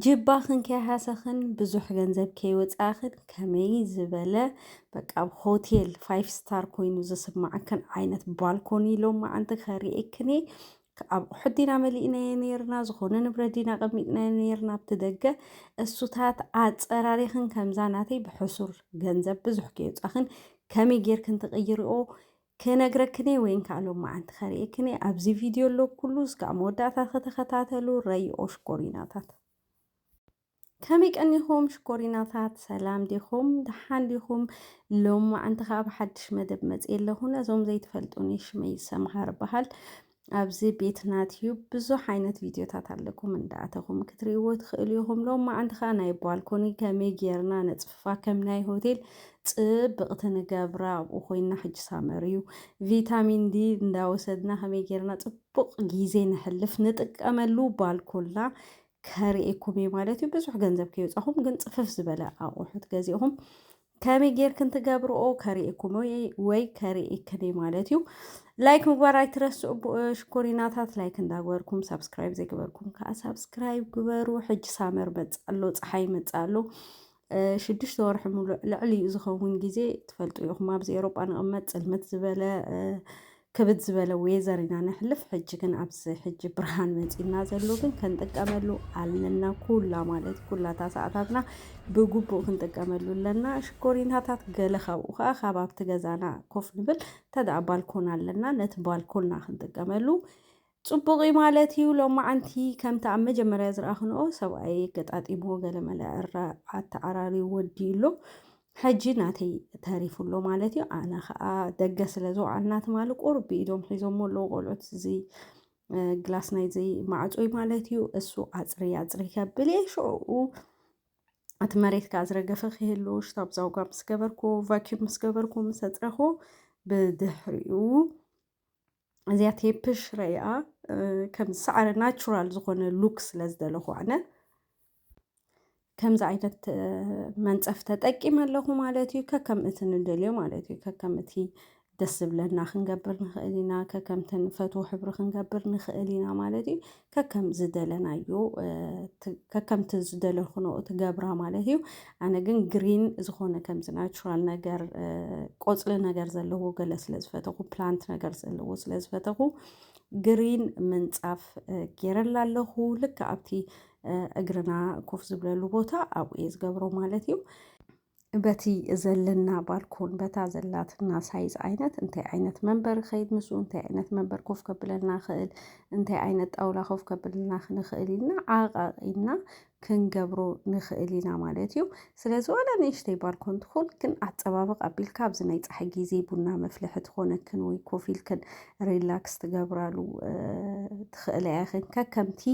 ጅባኽን ከይሓሰኽን ብዙሕ ገንዘብ ከይወፃኽን ከመይ ዝበለ በቃ ሆቴል 5 ስታር ኮይኑ ዝስማዓክን ዓይነት ባልኮኒ ኢሎም መዓንቲ ከሪኤክኔ ኣብ ሕዲና መሊእናየ ነርና ዝኾነ ንብረት ዲና ቀሚጥናየ ነርና ብትደገ እሱታት ኣፀራሪኽን ከምዛ ናተይ ብሕሱር ገንዘብ ብዙሕ ከይወፃኽን ከመይ ጌርክን ትቕይርኦ ክነግረክኔ ወይን ካልኦም መዓንቲ ከሪኤክኔ ኣብዚ ቪድዮ ኣሎ ኩሉ እስካዕ መወዳእታት ከተኸታተሉ ረይኦ ሽኮሪናታት ከመይ ቀኒኹም ሽኮሪናታት ሰላም ዲኹም ድሓን ዲኹም ሎም መዓንቲ ከዓ ብሓድሽ መደብ መፅእ ኣለኹ ነዞም ዘይትፈልጡኒ ሽመይ ሰምሃር በሃል ኣብዚ ቤትና ቲዩብ ብዙሕ ዓይነት ቪድዮታት ኣለኩም እንዳኣተኹም ክትሪእዎ ትኽእሉ ኢኹም ሎም መዓንቲ ከዓ ናይ ባልኮኒ ከመይ ጌርና ነፅፍፋ ከም ናይ ሆቴል ፅብቕቲ ንገብራ ኣብኡ ኮይና ሕጂ ሳመር እዩ ቪታሚን ዲ እንዳወሰድና ከመይ ጌርና ፅቡቕ ጊዜ ንሕልፍ ንጥቀመሉ ባልኮላ ከሪኤኩም እየ ማለት እዩ ብዙሕ ገንዘብ ከይወፃኹም ግን ፅፍፍ ዝበለ ኣቑሑት ገዚእኹም ከመይ ጌርክን ትገብርኦ ከሪኤኩም ወይ ከሪኤክን ማለት እዩ ላይክ ምግባር ኣይትረስዑ ሽኮሪናታት ላይክ እንዳግበርኩም ሰብስክራይብ ዘይግበርኩም ከዓ ሰብስክራይብ ግበሩ ሕጂ ሳመር መፅእ ኣሎ ፀሓይ መፅእ ኣሎ 6 ወርሒ ሙሉእ ልዕሊ ዝኸውን ግዜ ትፈልጡ ኢኹም ኣብዚ ኤሮጳ ንቕመጥ ፅልምት ዝበለ كبد زبالة ويزرنا نحلف حجكن أبز حج برهان مزينا زلوكن كنتقاملو علنا كلها مالت كلها تاسعاتنا بجوبو كنتقاملو لنا شكورين هاتات قلخا وخا خاباب تجزانا كوف نبل تدع بالكون علنا نت بالكوننا كنتقاملو صبغي مالتي ولو ما أنتي كم تعمد جمرة زراخنو سواء قطعت إبو قال ملا عراري وديلو حجي ناتي تعرفوا له مالتي أنا دقة سلزو عنات مالك قرب بيدهم حيزهم لو قلت زي جلاس ناي زي معجوي مالتي السوق عصري كبليش و أتمريت كازرة جفخ هلوش طب زوجة مسكبركو فاكيوم مسكبركو مسترخو بدحريو زي تيبش ريا كم سعر ناتشورال زخون لوكس لزدلو أنا كم زعيدت منصف تطقيم الله مالتي ككم اتندليو مالتي ككم تي دس بلنا خنقبر نخئلينا ككم تنفتو حبر خنقبر نخئلينا مالتي ككم زدلنا يو ككم تزدلو خنو تقبرها مالتي انا جن جرين زخونه كم ناتشورال نجر قوصل نجر زلو جلس لزفتو بلانت نجر زلو لزفتو جرين منصف كيرلالو لك ابتي እግርና ኮፍ ዝብለሉ ቦታ ኣብኡ ዝገብሮ ማለት እዩ በቲ ዘለና ባልኮን በታ ዘላትና ሳይዝ ዓይነት እንታይ ዓይነት መንበር ኸይድ ምስ እንታይ ዓይነት መንበር ኮፍ ከብለና ኽእል እንታይ ዓይነት ጣውላ ኮፍ ከብለና ንኽእል ኢና ዓቃቂና ክንገብሮ ንኽእል ኢና ማለት እዩ ስለዚ ወላ ንእሽተይ ባልኮን ትኹን ግን ኣፀባብቕ ኣቢልካ ኣብዚ ናይ ፀሓይ ጊዜ ቡና መፍልሒ ትኾነክን ወይ ኮፍ ኢልክን ሪላክስ ትገብራሉ ትኽእል ኢኽን ከከምቲ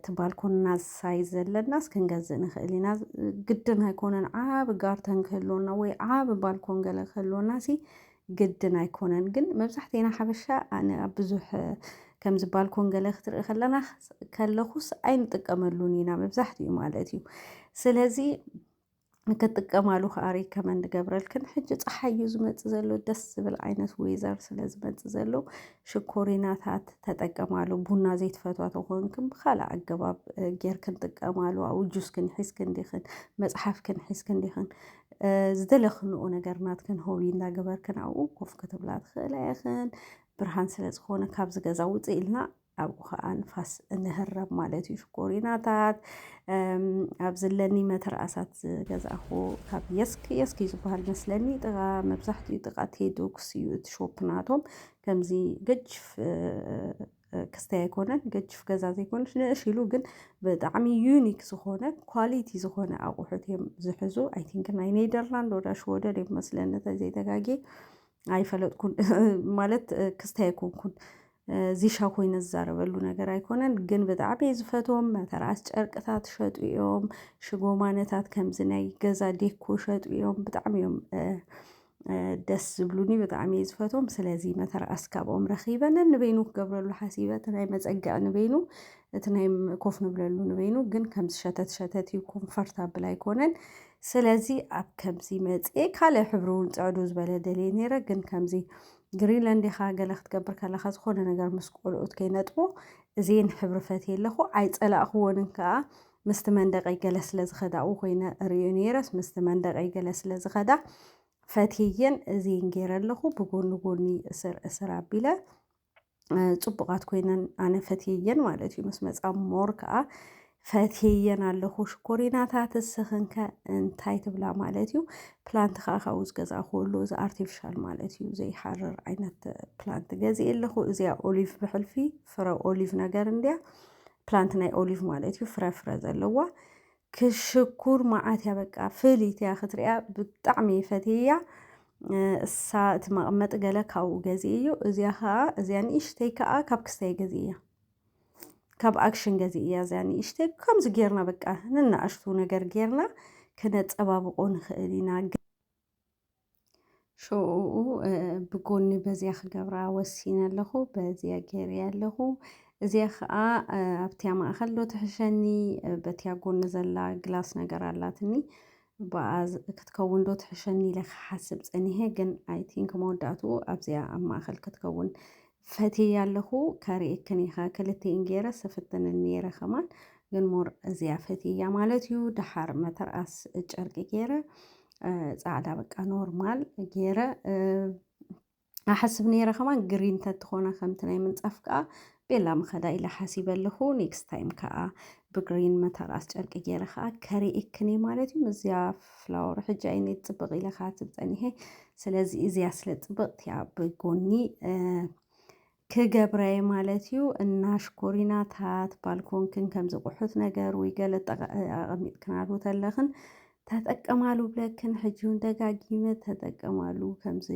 تبالكون ناس سايز للناس كنجزء خلينا جدا هيكونن عاب جارتن خلونا وي عاب بالكون جل خلونا سي جدا هيكونن جن مبزحتينا حبشة أنا بزح كم زبالكون جل اختر خلنا كلخص أين تكملونينا مبزحتي مالتيو سلازي كتقمالو خاري كمان دقبرلكن حجة صحيو زمت زلو دس بالعينة ويزر سلاز مت زلو شكوريناتات تتقمالو بونا زيت فتوات وخونكم بخالا عقباب غير كن تقمالو أو جوس كن حس كن ديخن مصحف كن حس كن ديخن زدلخن او نگرنات كن هوينا قبر كن أو كوف كتبلات خلاخن برهان سلاز خونه كابز غزاوت إلنا أو أنفاس نهرب مالتي شكوريناتات أبزلني مترأسات جزاخو كاب يسكي زبال مسلني تغا مبزحتي تغا تيدوكس يوت شوبناتهم كمزي قجف كستاي كونن قجف جزازي كونش نشيلو جن بدعمي يونيك زخونه كواليتي زخونه أقوحتهم زحزو I think ناي نيدرلاند ولا شو ده ليه مسلنة زي دقاقي أي فلوت كون مالت كستاي كون زي شاكوي نزاربلو ነገር አይኮነን ግን በጣም ይዝፈቶም መተራስ ጨርቅታት ሸጡ እዮም ሽጎማነታት ከምዝናይ ገዛ ዴኮ ሸጡ እዮም በጣም እዮም ደስ ብሉኒ በጣም ይዝፈቶም ስለዚህ መተራስ ካብኦም ረኺበን ንበይኑ ገብረሉ ሓሲበት ናይ መጸጋዕ ንበይኑ እትናይ ኮፍ ንብለሉ ንበይኑ ግን ከም ሸተት እዩ ኮምፎርታብል አይኮነን ስለዚህ ኣብ ከምዚ መጽኤ ካለ ሕብሩን ጻዕዱ ዝበለ ደሌ ነረ ግን ከምዚ ግሪንላንድ خاجل اختبر كلا خذ خون نجار مسكول أوت كيناتبو زين حبر فتي لخو عيد ألا أخوانك ምስቲ መንደቀይ ገለ ስለ ዝኸዳኡ ኮይነ ሪኦ ነይረስ ምስቲ መንደቀይ ገለ ስለ ዝኸዳ ፈትየን እዚአን ገይረ ኣለኹ ብጎኒ ጎኒ እስር ኣቢለ ፅቡቃት ኮይነን ኣነ ፈትየን ማለት እዩ። ምስ መፃ ሞር ከዓ ፈትየን ኣለኹ ሽኮሪናታት እስኽንከ እንታይ ትብላ ማለት እዩ። ፕላንት ከዓ ካብኡ ዝገዛእኽወሉ እዚ ኣርቲፊሻል ማለት እዩ ዘይሓርር ዓይነት ፕላንት ገዚእ ኣለኹ። እዚኣ ኦሊቭ ብሕልፊ ፍረ ኦሊቭ ነገር እንድያ ፕላንት ናይ ኦሊቭ ማለት እዩ ፍረፍረ ዘለዋ ክሽኩር መዓት እያ በቃ ፍልይቲ እያ ክትሪኣ ብጣዕሚ ፈትያ እሳ እቲ መቐመጢ ገለ ካብኡ ገዚእ እዩ። እዚኣ ከዓ እዚኣ ንእሽተይ ከዓ ካብ ክስታይ ገዚእ እያ ካብ ኣክሽን ገዚእ እያ እዚኣ ንእሽተይ ከምዚ ጌርና በቃ ንናእሽቱ ነገር ጌርና ክነፀባብቆ ንኽእል ኢና። ሽኡኡ ብጎኒ በዚያ ክገብራ ወሲነ ኣለኹ በዚያ ገይርያ ኣለኹ። እዚኣ ከዓ ኣብቲያ ማእኸል ዶ ትሕሸኒ በቲያ ጎኒ ዘላ ግላስ ነገር ኣላትኒ ብኣ ክትከውን ዶ ትሕሸኒ ኢለ ክሓስብ ፀኒሐ ግን ኣይ ቲንክ መወዳእትኡ ኣብዚኣ ኣብ ማእኸል ክትከውን ፈትየ ኣለኹ። ከሪአክን ኢኻ ክልቲአን ገይረ ስፍትን ነይረ ኸማን ግን ሞር እዚኣ ፈትያ ማለት እዩ። ድሓር መተርኣስ ጨርቂ ገይረ ፃዕዳ በቃ ኖርማል ገይረ ኣሓስብ ነይረ ኸማን ግሪን ተትኾነ ከምቲ ናይ ምንፃፍ ከዓ ቤላ ምኸዳ ኢለ ሓሲበ ኣለኹ። ኔክስት ታይም ከዓ ብግሪን መተርኣስ ጨርቂ ገይረ ከዓ ከሪአክን ማለት እዩ። እዚኣ ፍላወር ሕጂ ዓይነት ፅብቕ ኢለ ክሓስብ ፀኒሐ ስለዚ እዚኣ ስለ ፅብቕትያ ብጎኒ ክገብረየ ማለት እዩ። እና ሽኮሪናታት ባልኮንክን ከምዚ ቁሑት ነገር ወይ ገለ ኣቐሚጥክናሉ ተለኽን ተጠቀማሉ ብለክን ሕጂ እውን ደጋጊመ ተጠቀማሉ። ከምዚ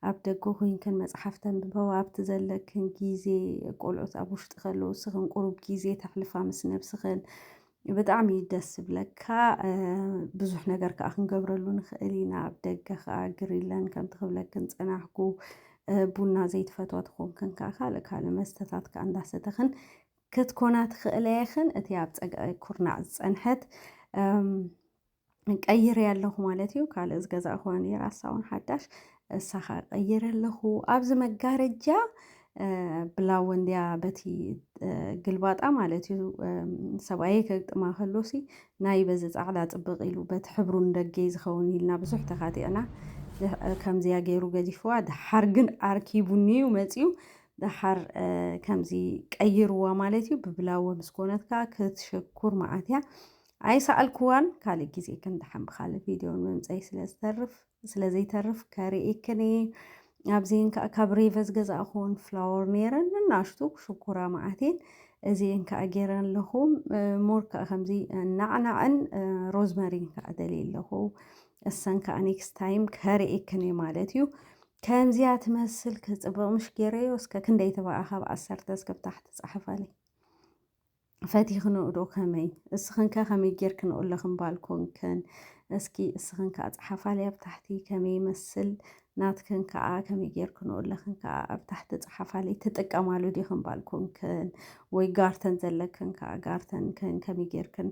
ኣብ ደገ ኮይንክን መፅሓፍ ተንብበው ኣብቲ ዘለክን ጊዜ ቆልዑት ኣብ ውሽጢ ከለዉ እስኽን ቁሩብ ጊዜ ተሕልፋ ምስ ነብስኽን ብጣዕሚ ደስ ዝብለካ ብዙሕ ነገር ከዓ ክንገብረሉ ንኽእል ኢና። ኣብ ደገ ከዓ ግሪለን ከምቲ ክብለክን ፀናሕኩ ቡና ዘይትፈትዋ ትኾንክን ከዓ ካልእ ካልእ መስተታት ከዓ እንዳሰተኽን ክትኮና ትኽእል እየኽን እቲ ኣብ ኩርናዕ ዝፀንሐት ቀይረ ኣለኹ ማለት እዩ። ካልእ ዝገዛእኽዎ ነይራ እሳውን ሓዳሽ እሳኻ ቀይረ ኣለኹ። ኣብዚ መጋረጃ ብላወንድያ በቲ ግልባጣ ማለት እዩ ሰብኣየ ከግጥማ ከሎሲ ናይ በዚ ፃዕዳ ፅብቕ ኢሉ በቲ ሕብሩ ንደገይ ዝኸውን ኢልና ብዙሕ ተኻቲዕና ከምዚያ ገይሩ ገዚፍዋ ድሓር ግን ኣርኪቡኒ እዩ መፂኡ ድሓር ከምዚ ቀይርዋ ማለት እዩ። ብብላወ ምስ ኮነትካ ክትሽኩር መዓት እያ ኣይሰኣልክዋን ካልእ ግዜ ክንድሓን ብካልእ ቪድዮ ንምምፀይ ስለዘይተርፍ ከሪአክን ኣብዚአን ከዓ ካብ ሬቨ ዝገዛእኹን ፍላወር ነይረን ንናሽቱ ሽኩራ መዓቴን እዚአን ከዓ ገይረ ኣለኹ። ሞር ከዓ ከምዚ ናዕናዕን ሮዝመሪን ከዓ ደልየ ኣለኹ። እሰን ከዓ ኔክስት ታይም ከሪአክን ማለት እዩ። ከምዚያ ትመስል ክፅብቕ ምሽ ገይረዮ እስከ ክንደይ ተበኣ ካብ 10 እስከብ ታሕቲ ፃሕፋለይ ፈቲኽንኡ ዶ ከመይ እስኽን ከ ከመይ ጌርክ ንኡ ኣለኽን ባልኮንክን እስኪ እስኽን ከዓ ፀሓፋለይ ኣብ ታሕቲ ከመይ ይመስል ናትክን ከዓ ከመይ ጌርክ ንኡ ኣለኽን ከዓ ኣብ ታሕቲ ፀሓፋለይ ትጥቀማሉ ዲኽን ባልኮንክን ወይ ጋርተን ዘለክን ከዓ ጋርተንክን ከመይ ጌርክን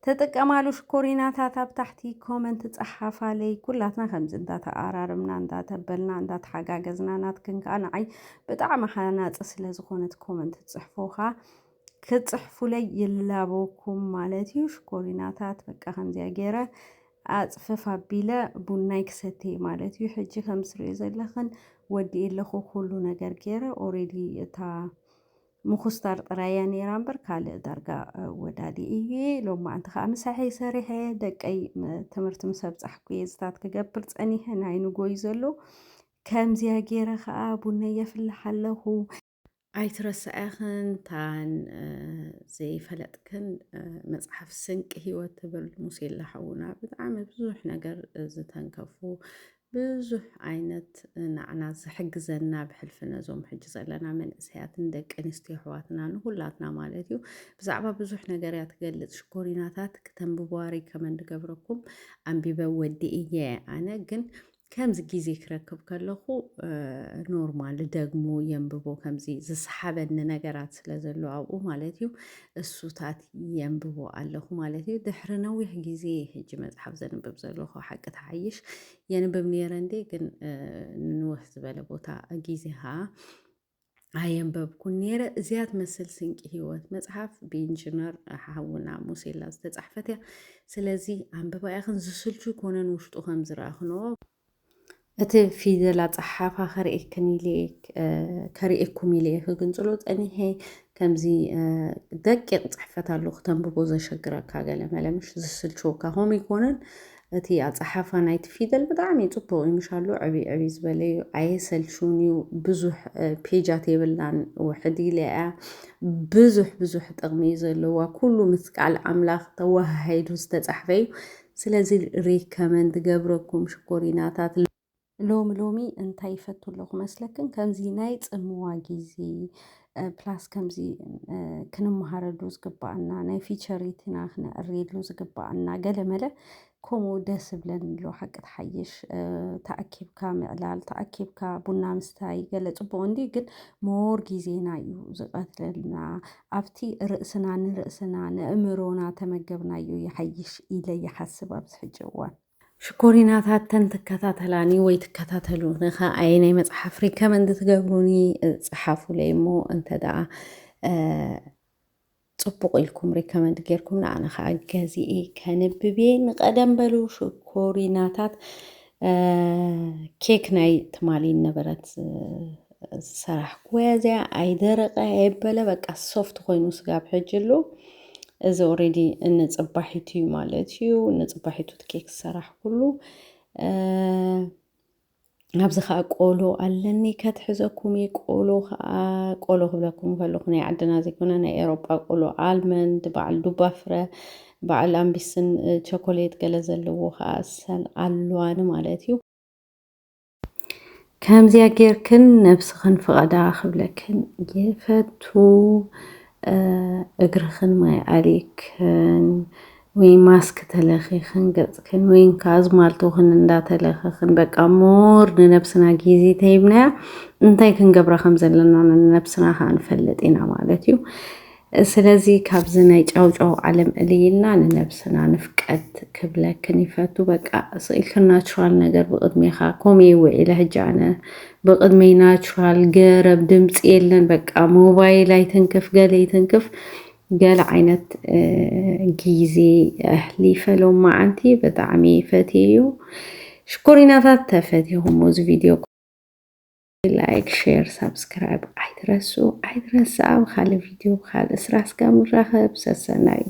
ተጥቀማሉ ሽኮሪናታት ኣብ ታሕቲ ኮመንት ፀሓፋለይ። ኩላትና ከምዚ እንዳተኣራርምና እንዳተበልና እንዳተሓጋገዝና ናትክን ከዓ ንዓይ ብጣዕሚ ሓናፂ ስለ ዝኾነት ኮመንት ትፅሕፉኻ ክትፅሕፉለይ ይላበኩም ማለት እዩ። ሽኮሪናታት በቃ ከምዚያ ገይረ ኣፅፍፍ ኣቢለ ቡናይ ክሰተይ ማለት እዩ። ሕጂ ከም ትሪኦ ዘለኽን ወዲእ ኣለኹ ኩሉ ነገር ገይረ ኦሬዲ እታ ምኩስታር ጥራያ ነይራ እምበር ካልእ ዳርጋ ወዳዲ እየ ሎም ማዓንቲ ከዓ ምሳሐይ ሰሪሐ ደቀይ ትምህርቲ ምስ ኣብፃሕኩ እየ ዝታት ክገብር ፀኒሐ ናይ ንጎይ ዘሎ ከምዚያ ገይረ ከዓ ቡነይ የፍልሕ ኣለኹ። ኣይትረስዐኽን ታን ዘይፈለጥክን መፅሓፍ ስንቂ ሂወት ትብል ሙሴላ ሓውና ብጣዕሚ ብዙሕ ነገር ዝተንከፉ ብዙሕ ዓይነት ንዓና ዝሕግዘና ብሕልፊ ነዞም ሕጂ ዘለና መንእሰያትን ደቂ ኣንስትዮ ኣሕዋትና ንኩላትና ማለት እዩ ብዛዕባ ብዙሕ ነገር እያ ትገልፅ። ሽኮሪናታት ክተንብቦ ሪከመንድ እንድገብረኩም ኣንቢበ ወዲ እየ ኣነ ግን ከምዚ ጊዜ ክረክብ ከለኹ ኖርማል ደግሞ የንብቦ ከምዚ ዝሰሓበኒ ነገራት ስለ ዘሎ ኣብኡ ማለት እዩ እሱታት የንብቦ ኣለኹ ማለት እዩ። ድሕሪ ነዊሕ ጊዜ ሕጂ መፅሓፍ ዘንብብ ዘለኹ ሓቂ ተሓይሽ የንብብ ነይረ እንዴ ግን ንውሕ ዝበለ ቦታ ጊዜኻ ኣየንበብኩን ነይረ እዚኣ ትመስል ስንቂ ህይወት መፅሓፍ ብኢንጂነር ሓውና ሙሴላ ዝተፃሕፈት እያ ስለዚ ኣንበባ ኢኹን ዝስልቹ ኮነን ውሽጡ ከም ዝረኣኽንዎ እቲ ፊደል ኣፀሓፋ ከሪኤኩም ኢለ ክግንፅሎ ፀኒሐ ከምዚ ደቂቕ ፅሕፈት ኣሎ ክተንብቦ ዘሸግረካ ገለ መለምሽ ዝስልችወካ ከምኡ ይኮነን እቲ ኣፀሓፋ ናይቲ ፊደል ብጣዕሚ ፅቡቅ እዩ ምሻሉ ዕብይ ዕብይ ዝበለ እዩ ኣየሰልቹን እዩ ብዙሕ ፔጃት የብላን ውሕድ ኢለ እያ ብዙሕ ጥቕሚ እዩ ዘለዋ ኩሉ ምስ ቃል ኣምላኽ ተወሃሂዱ ዝተፃሕፈ እዩ ስለዚ ሪከመንድ ገብረኩም ሽኮሪናታት ሎሚ እንታይ ይፈቱ ኣለኹ መስለክን ከምዚ ናይ ፅምዋ ጊዜ ፕላስ ከምዚ ክንመሃረሉ ዝግባአና ናይ ፊቸሪትና ክነዕርየሉ ዝግባአና ገለመለ ከምኡ ደስ ብለን ኣሎ ሓቂ ተሓይሽ ተኣኪብካ ምዕላል ተኣኪብካ ቡና ምስታይ ገለ ፅቡቅ እንዲ ግን ሞር ጊዜና እዩ ዝቐትለልና ኣብቲ ርእስና ንርእስና ንእምሮና ተመገብናዮ ይሓይሽ ኢለ ይሓስብ ኣብዚ ሕጂ እዋን ሽኮሪናታት ተንትከታተላኒ ወይ ትከታተሉ ንኸ ናይ መፅሓፍ ሪከመንድ ትገብሩኒ ፅሓፉለይ እሞ እንተደኣ ፅቡቅ ኢልኩም ሪከመንድ ጌርኩም ንኣነ ከዓ ገዚአ ከንብቤ ንቀደም በሉ ሽኮሪናታት ኬክ ናይ ትማሊ ነበረት ዝሰራሕ ወያዚያ ኣይደረቀ ኣይበለ በቃ ሶፍት ኮይኑ ስጋብ ሕጅሉ እዚ ኦሬዲ እንፅባሒቱ እዩ ማለት እዩ ንፅባሒቱ ኬክ ዝሰራሕ ኩሉ ኣብዚ ከዓ ቆሎ ኣለኒ ከትሕዘኩም እየ ቆሎ ክብለኩም ከለኹ ናይ ዓድና ዘይኮነ ናይ ኤሮጳ ቆሎ ኣልመንድ በዓል ዱባ ፍረ በዓል ኣምቢስን ቸኮሌት ገለ ዘለዎ ከዓ ሰል ኣልዋን ማለት እዩ ከምዚያ ጌርክን ነብስኽን ፍቐዳ ክብለክን የፈቱ እግርኽን ማይ ኣሊክን ወይ ማስክ ተለኺኽን ገፅክን ወይን ካዝማልቶኽን እንዳተለኸኽን በቃ ሞር ንነብስና ጊዜ ተሂብናያ እንታይ ክንገብራ ከም ዘለና ንነብስና ከዓ ንፈልጥ ኢና ማለት እዩ ስለዚ ካብዚ ናይ ጫውጫው ዓለም እልይልና ንነብስና ንፍቀድ ክብለክን ይፈቱ በቃ ስኢልክን ናቹራል ነገር ብቅድሜኻ ከምኡ ውዒለ ሕጂ ኣነ ብቅድመይ ናቹራል ገረብ ድምፂ የለን በቃ ሞባይል ኣይትንክፍ ገለ ይትንክፍ ገለ ዓይነት ጊዜ ኣሕሊፈሎም መዓንቲ ብጣዕሚ ፈትዩ ሽኮሪናታት ተፈቲኹም እዚ ቪድዮ ላይክ ሼር ሰብስክራይብ ኣይትረሱ ኣብ ካልእ ቪድዮ ካልእ ስራ እስከምንራኸብ ሰሰናይ